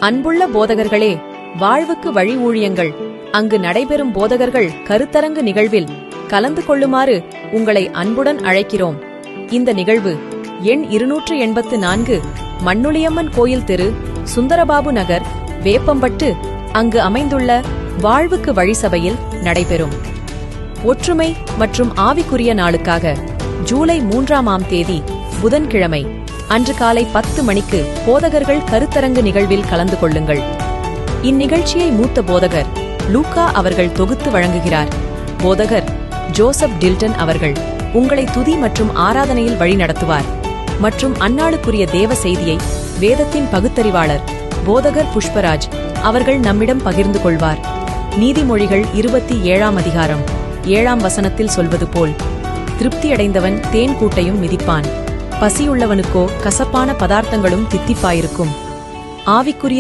அன்புள்ள போதகர்களே, வாழ்வுக்கு வழி ஊழியங்கள் அங்கு நடைபெறும் போதகர்கள் கருத்தரங்கு நிகழ்வில் கலந்து கொள்ளுமாறு உங்களை அன்புடன் அழைக்கிறோம். இந்த நிகழ்வு எண் 284 மண்ணுளியம்மன் கோயில் தெரு, சுந்தரபாபு நகர், வேப்பம்பட்டு அங்கு அமைந்துள்ள வாழ்வுக்கு வழி சபையில் நடைபெறும். ஒற்றுமை மற்றும் ஆவிக்குரிய நாளுக்காக ஜூலை 3ஆம் தேதி புதன்கிழமை அன்று காலை 10 மணிக்கு போதகர்கள் கருத்தரங்கு நிகழ்வில் கலந்து கொள்ளுங்கள். இந்நிகழ்ச்சியை மூத்த போதகர் லூக்கா அவர்கள் தொகுத்து வழங்குகிறார். போதகர் ஜோசப் டில்டன் அவர்கள் உங்களை துதி மற்றும் ஆராதனையில் வழிநடத்துவார். மற்றும் அந்நாளுக்குரிய தேவ செய்தியை வேதத்தின் பகுத்தறிவாளர் போதகர் புஷ்பராஜ் அவர்கள் நம்மிடம் பகிர்ந்து கொள்வார். நீதிமொழிகள் 27ஆம் அதிகாரம் 7ஆம் வசனத்தில் சொல்வது போல், திருப்தியடைந்தவன் தேன் கூட்டையும் மிதிப்பான், பசியுள்ளவனுக்கோ கசப்பான பதார்த்தங்களும் தித்திப்பாயிருக்கும். ஆவிக்குரிய